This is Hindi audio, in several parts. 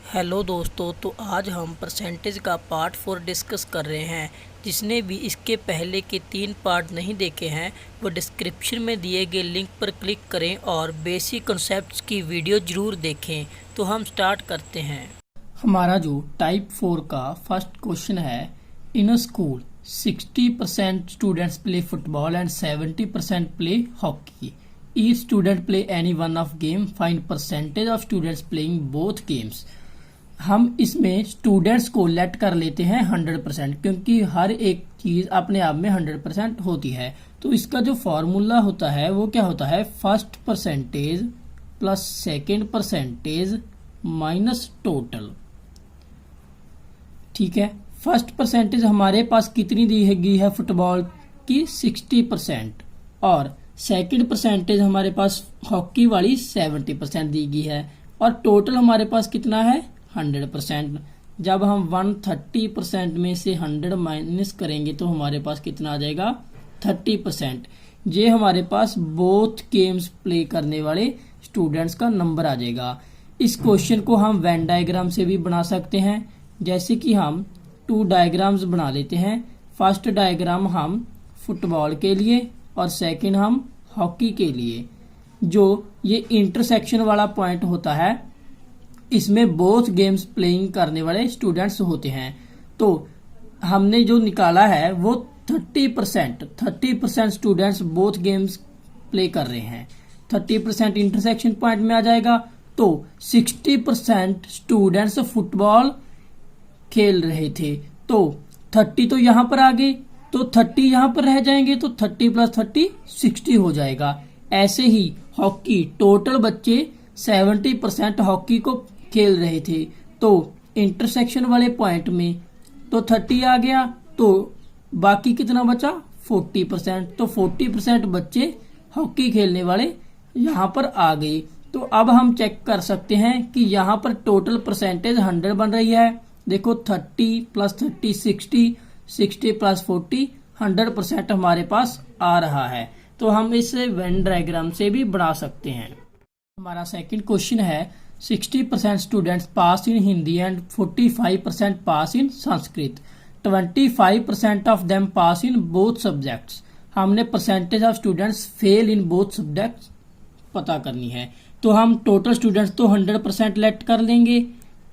हेलो दोस्तों, तो आज हम परसेंटेज का पार्ट 4 डिस्कस कर रहे हैं। जिसने भी इसके पहले के 3 पार्ट नहीं देखे हैं वो डिस्क्रिप्शन में दिए गए लिंक पर क्लिक करें और बेसिक कॉन्सेप्ट्स की वीडियो ज़रूर देखें। तो हम स्टार्ट करते हैं। हमारा जो टाइप 4 का फर्स्ट क्वेश्चन है, in a school 60% students play football and 70% play hockey. Each student play any one of game, find percentage of students playing both games. हम इसमें स्टूडेंट्स को लेट कर लेते हैं 100%, क्योंकि हर एक चीज अपने आप में 100% होती है। तो इसका जो फॉर्मूला होता है वो क्या होता है, first percentage plus second percentage minus total. ठीक है, फर्स्ट परसेंटेज हमारे पास कितनी दी गई है फुटबॉल की, 60%, और सेकेंड परसेंटेज हमारे पास हॉकी वाली 70% दी गई है, और टोटल हमारे पास कितना है 100%। जब हम 130% में से 100 माइनस करेंगे तो हमारे पास कितना आ जाएगा 30%। ये हमारे पास बोथ गेम्स प्ले करने वाले स्टूडेंट्स का नंबर आ जाएगा। इस क्वेश्चन को हम वेन डायग्राम से भी बना सकते हैं। जैसे कि हम 2 डायग्राम्स बना लेते हैं। फर्स्ट डायग्राम हम फुटबॉल के लिए और सेकंड हम हॉकी के लिए। जो ये इंटरसेक्शन वाला पॉइंट होता है इसमें बोथ गेम्स प्लेइंग करने वाले स्टूडेंट्स होते हैं। तो हमने जो निकाला है वो 30% स्टूडेंट्स बोथ गेम्स प्ले कर रहे हैं। 30% इंटरसेक्शन पॉइंट में आ जाएगा। तो 60% स्टूडेंट्स फुटबॉल खेल रहे थे। तो 30 तो यहाँ पर आ गए, तो 30 यहाँ पर रह जाएंगे, तो 30 प्लस 30 60 हो जाएगा। ऐसे ही हॉकी, टोटल बच्चे 70% हॉकी को खेल रहे थे। तो इंटरसेक्शन वाले पॉइंट में तो 30 आ गया, तो बाकी कितना बचा 40%। तो 40% बच्चे हॉकी खेलने वाले यहाँ पर आ गए। तो अब हम चेक कर सकते हैं कि यहाँ पर टोटल परसेंटेज 100 बन रही है। देखो 30 प्लस 30 60, 60 प्लस 40 100% हमारे पास आ रहा है। तो हम इसे वेन डायग्राम से भी बना सकते हैं। हमारा सेकंड क्वेश्चन है, 60% students pass in Hindi and 45% pass in Sanskrit. 25% of them pass in both subjects. हमने percentage of students fail in both subjects पता करनी है। तो हम टोटल स्टूडेंट्स तो 100% लेट कर लेंगे।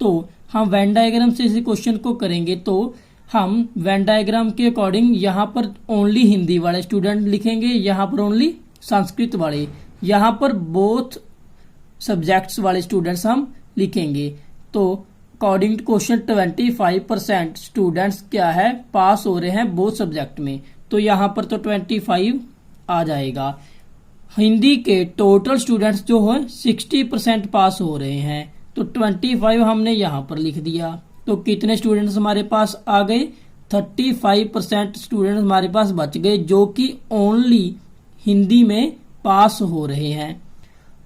तो हम वेन डायग्राम से इस क्वेश्चन को करेंगे। तो हम वेन डायग्राम के अकॉर्डिंग यहाँ पर ओनली हिंदी वाले स्टूडेंट लिखेंगे, यहाँ पर ओनली संस्कृत वाले, यहाँ पर बोथ सब्जेक्ट्स वाले स्टूडेंट्स हम लिखेंगे। तो अकॉर्डिंग टू क्वेश्चन 25% स्टूडेंट्स क्या है पास हो रहे हैं बोथ सब्जेक्ट में। तो यहाँ पर तो 25 आ जाएगा। हिंदी के टोटल स्टूडेंट्स जो है 60% पास हो रहे हैं, तो 25 हमने यहाँ पर लिख दिया। तो कितने स्टूडेंट्स हमारे पास आ गए, 35% स्टूडेंट्स हमारे पास बच गए जो कि ओनली हिंदी में पास हो रहे हैं।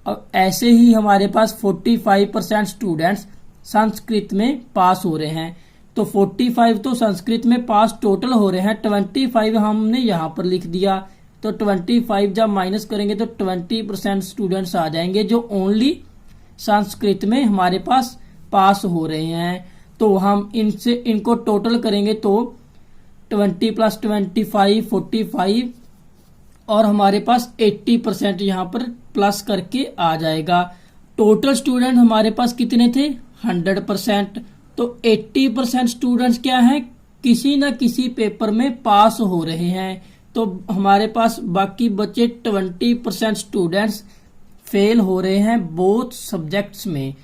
और ऐसे ही हमारे पास 45% स्टूडेंट्स संस्कृत में पास हो रहे हैं। तो 45 तो संस्कृत में पास टोटल हो रहे हैं, 25 हमने यहाँ पर लिख दिया। तो 25 जब माइनस करेंगे तो 20% स्टूडेंट्स आ जाएंगे जो ओनली संस्कृत में हमारे पास हो रहे हैं। तो हम इनको टोटल करेंगे तो 20 प्लस 25 45, और हमारे पास 80% यहाँ पर प्लस करके आ जाएगा। टोटल स्टूडेंट हमारे पास कितने थे 100%। तो 80% स्टूडेंट्स क्या हैं, किसी न किसी पेपर में पास हो रहे हैं। तो हमारे पास बाकी बचे 20% स्टूडेंट्स फेल हो रहे हैं बोथ सब्जेक्ट्स में।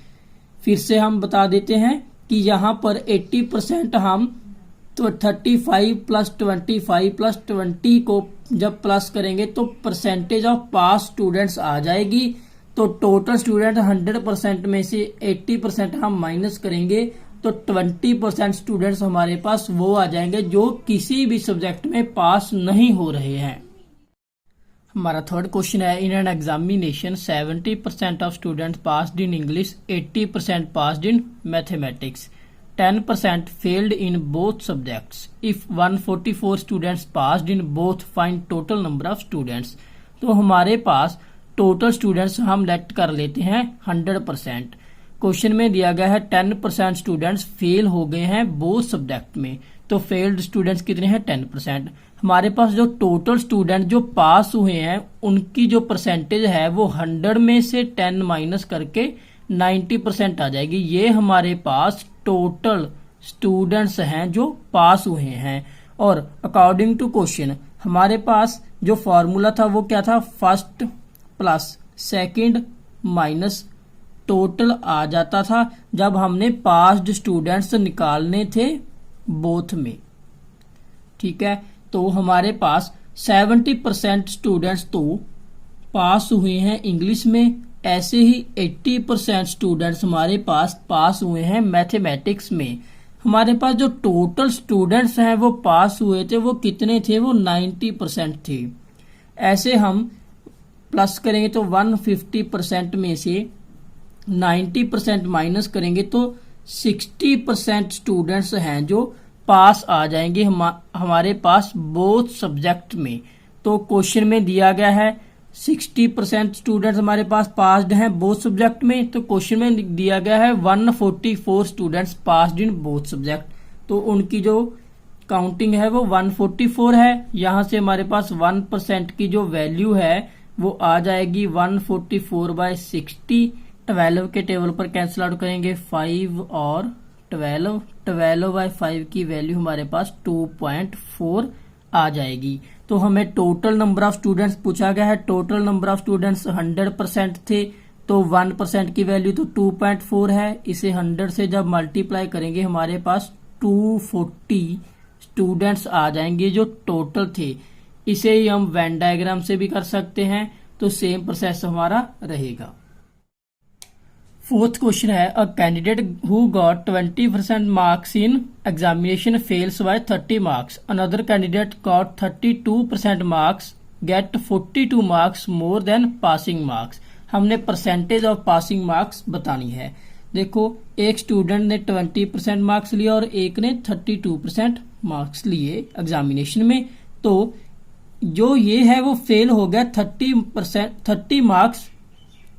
फिर से हम बता देते हैं कि यहाँ पर 80% हम तो 35 प्लस 25 प्लस 20 को जब प्लस करेंगे तो परसेंटेज ऑफ पास स्टूडेंट्स आ जाएगी। तो टोटल स्टूडेंट 100% में से 80% हम माइनस करेंगे तो 20% स्टूडेंट्स हमारे पास वो आ जाएंगे जो किसी भी सब्जेक्ट में पास नहीं हो रहे हैं। हमारा थर्ड क्वेश्चन है, in an examination 70% of students passed in English, 80% passed in mathematics, 10% failed in both subjects. If 144 students passed in both, find total number of students. तो हमारे पास टोटल स्टूडेंट्स हम लेट कर लेते हैं 100%। क्वेश्चन में दिया गया है 10% स्टूडेंट्स फेल हो गए हैं बोथ सब्जेक्ट में, तो फेल्ड स्टूडेंट्स कितने हैं 10%। हमारे पास जो टोटल स्टूडेंट जो पास हुए हैं उनकी जो परसेंटेज है वो 100 में से 10 माइनस करके 90% आ जाएगी। ये हमारे पास टोटल स्टूडेंट्स हैं जो पास हुए हैं। और अकॉर्डिंग टू क्वेश्चन हमारे पास जो फॉर्मूला था वो क्या था, first plus second minus total आ जाता था जब हमने पास्ड स्टूडेंट्स निकालने थे बोथ में। ठीक है, तो हमारे पास 70% स्टूडेंट्स तो पास हुए हैं इंग्लिश में, ऐसे ही 80% स्टूडेंट्स हमारे पास हुए हैं मैथमेटिक्स में। हमारे पास जो टोटल स्टूडेंट्स हैं वो पास हुए थे वो कितने थे, वो 90% थे। ऐसे हम प्लस करेंगे तो 150% में से 90% माइनस करेंगे तो 60% स्टूडेंट्स हैं जो पास आ जाएंगे हमारे पास बोथ सब्जेक्ट में। तो क्वेश्चन में दिया गया है 60% स्टूडेंट्स हमारे पास पास्ड हैं बोथ सब्जेक्ट में, तो क्वेश्चन में दिया गया है 144 students passed in both subject, तो उनकी जो काउंटिंग है वो 144 है। यहां से हमारे पास 1% की जो वैल्यू है वो आ जाएगी 144/60। 12 के टेबल पर कैंसिल आउट करेंगे 5 और 12/5 की वैल्यू हमारे पास 2.4 आ जाएगी। तो हमें टोटल नंबर ऑफ स्टूडेंट्स पूछा गया है, टोटल नंबर ऑफ स्टूडेंट्स 100% थे, तो 1% की वैल्यू तो 2.4 है। इसे 100 से जब मल्टीप्लाई करेंगे हमारे पास 240 स्टूडेंट्स आ जाएंगे जो टोटल थे। इसे ही हम वेन डायग्राम से भी कर सकते हैं, तो सेम प्रोसेस हमारा रहेगा। फोर्थ क्वेश्चन है, a candidate who got 20% marks in examination fails by 30 marks, another candidate got 32% marks get 42 marks more than passing marks. हमने परसेंटेज ऑफ पासिंग मार्क्स बतानी है। देखो, एक स्टूडेंट ने 20% मार्क्स लिए और एक ने 32% मार्क्स लिए एग्जामिनेशन में, तो जो ये है वो फेल हो गया 30 मार्क्स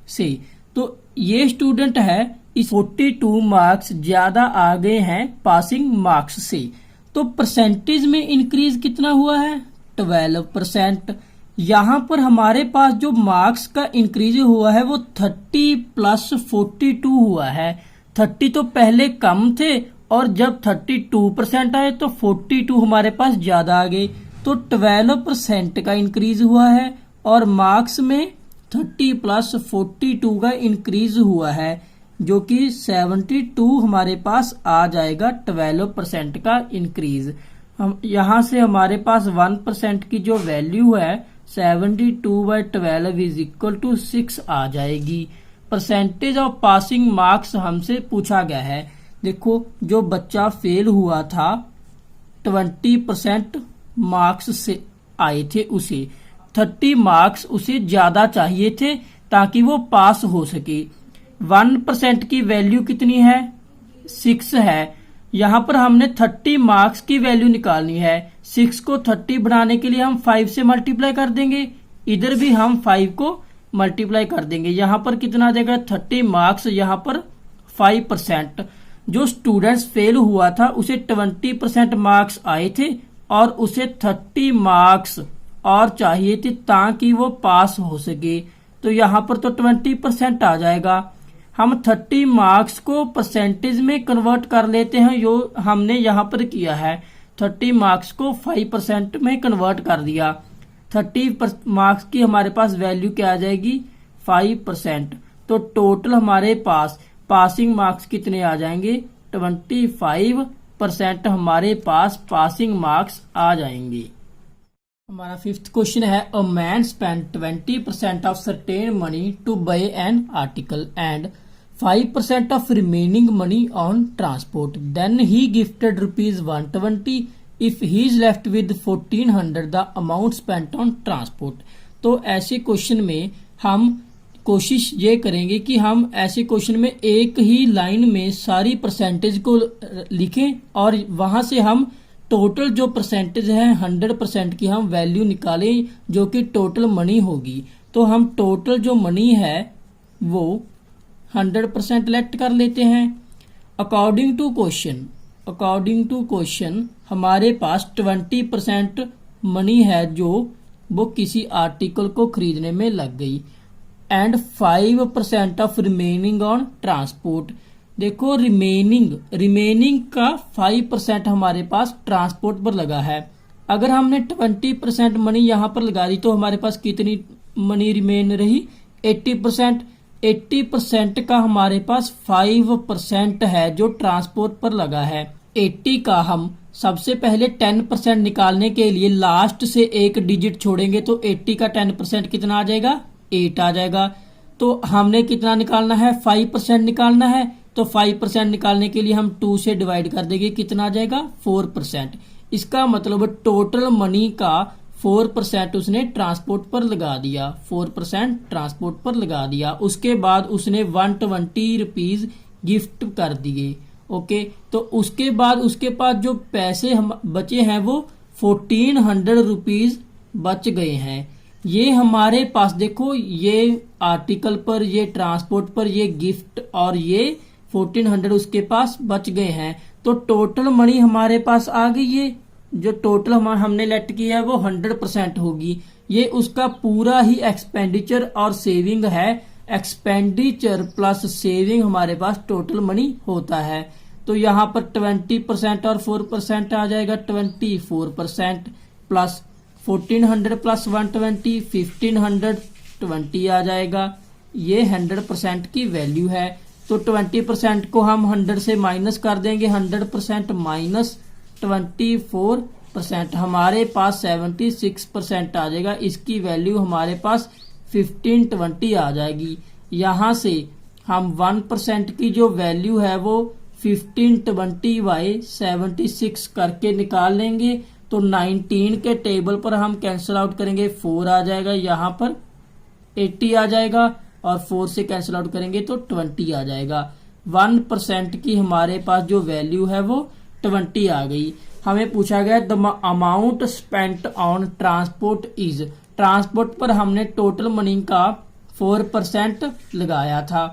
से। तो ये स्टूडेंट है इस 42 मार्क्स ज्यादा आ गए हैं पासिंग मार्क्स से, तो परसेंटेज में इंक्रीज कितना हुआ है 12%। यहां पर हमारे पास जो मार्क्स का इंक्रीज हुआ है वो 30 + 42 हुआ है। 30 तो पहले कम थे और जब 32% आए तो 42 हमारे पास ज्यादा आ गए, तो 12% का इंक्रीज हुआ है और मार्क्स में 30 + 42 का इंक्रीज हुआ है, जो कि 72 हमारे पास आ जाएगा 12% का इंक्रीज। हम यहां से हमारे पास 1% की जो वैल्यू है 72/12 = 6 आ जाएगी। परसेंटेज ऑफ पासिंग मार्क्स हमसे पूछा गया है। देखो, जो बच्चा फेल हुआ था 20% मार्क्स से आए थे, उसे 30 मार्क्स उसे ज्यादा चाहिए थे ताकि वो पास हो सके। 1% की वैल्यू कितनी है 6 है। यहां पर हमने 30 मार्क्स की वैल्यू निकालनी है। 6 को 30 बनाने के लिए हम 5 से मल्टीप्लाई कर देंगे, इधर भी हम 5 को मल्टीप्लाई कर देंगे। यहां पर कितना आ जाएगा 30 मार्क्स, यहां पर 5%। जो स्टूडेंट्स फेल हुआ था उसे 20% मार्क्स आए थे और उसे 30 मार्क्स और चाहिए थे ताकि वो पास हो सके, तो यहां पर तो 20% आ जाएगा। हम 30 मार्क्स को परसेंटेज में कन्वर्ट कर लेते हैं, जो हमने यहां पर किया है। 30 मार्क्स को 5% में कन्वर्ट कर दिया। 30 मार्क्स की हमारे पास वैल्यू क्या आ जाएगी 5%, तो टोटल हमारे पास पासिंग मार्क्स कितने आ जाएंगे 25% हमारे पास पासिंग मार्क्स आ जाएंगे। हमारा फिफ्थ क्वेश्चन है, a man spend 20% of certain money to buy an article and 5% of remaining money on transport, then he gifted ₹120। If he is left with 1400 the amount spent on transport. तो ऐसे क्वेश्चन में हम कोशिश ये करेंगे कि हम ऐसे क्वेश्चन में एक ही लाइन में सारी परसेंटेज को लिखें और वहां से हम टोटल जो परसेंटेज है 100% की हम वैल्यू निकालें, जो कि टोटल मनी होगी। तो हम टोटल जो मनी है वो 100% लेट कर लेते हैं। अकॉर्डिंग टू क्वेश्चन हमारे पास 20% मनी है जो वो किसी आर्टिकल को खरीदने में लग गई and 5% of remaining on transport. देखो रिमेनिंग का 5% हमारे पास ट्रांसपोर्ट पर लगा है। अगर हमने 20% मनी यहाँ पर लगा दी तो हमारे पास कितनी मनी रिमेन रही? 80%। 80% का हमारे पास 5% है जो ट्रांसपोर्ट पर लगा है। 80 का हम सबसे पहले 10% निकालने के लिए लास्ट से एक डिजिट छोड़ेंगे तो 80 का 10% कितना आ जाएगा? 8 आ जाएगा। तो हमने कितना निकालना है? 5% निकालना है। तो 5% निकालने के लिए हम 2 से डिवाइड कर देंगे, कितना आ जाएगा? 4%। इसका मतलब टोटल मनी का 4% उसने ट्रांसपोर्ट पर लगा दिया, 4% ट्रांसपोर्ट पर लगा दिया। उसके बाद उसने 120 रुपीज गिफ्ट कर दिए। ओके, तो उसके बाद उसके पास जो पैसे हम बचे हैं वो 1400 रुपीज बच गए हैं। ये हमारे पास देखो, ये आर्टिकल पर, ये ट्रांसपोर्ट पर, ये गिफ्ट और ये 1400 उसके पास बच गए हैं। तो टोटल मनी हमारे पास आ गई है। जो टोटल हमने लेट किया है वो 100% होगी। ये उसका पूरा ही एक्सपेंडिचर और सेविंग है। एक्सपेंडिचर प्लस सेविंग हमारे पास टोटल मनी होता है। तो यहाँ पर 20% और 4% आ जाएगा, 24% प्लस 1400 प्लस 120 1520 आ जाएगा। ये 100% की वैल्यू है। तो 20% को हम 100 से माइनस कर देंगे, 100% माइनस 24%, हमारे पास 76% आ जाएगा। इसकी वैल्यू हमारे पास 1520 आ जाएगी। यहाँ से हम 1% की जो वैल्यू है वो 1520 बाई 76 करके निकाल लेंगे। तो 19 के टेबल पर हम कैंसिल आउट करेंगे, 4 आ जाएगा, यहाँ पर 80 आ जाएगा और 4 से कैंसिल आउट करेंगे तो 20 आ जाएगा। 1% की हमारे पास जो वैल्यू है वो 20 आ गई। हमें पूछा गया the amount spent on transport is. Transport पर हमने टोटल मनी का 4% लगाया था।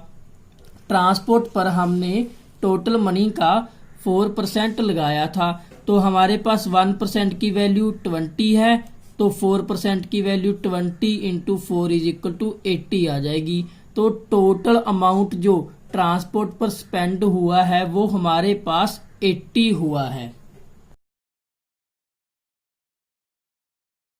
ट्रांसपोर्ट पर हमने टोटल मनी का 4% लगाया था। तो हमारे पास 1% की वैल्यू 20 है, तो 4% की value 20 into 4 is equal to 80 आ जाएगी। तो टोटल अमाउंट जो ट्रांसपोर्ट पर स्पेंड हुआ है वो हमारे पास 80 हुआ है।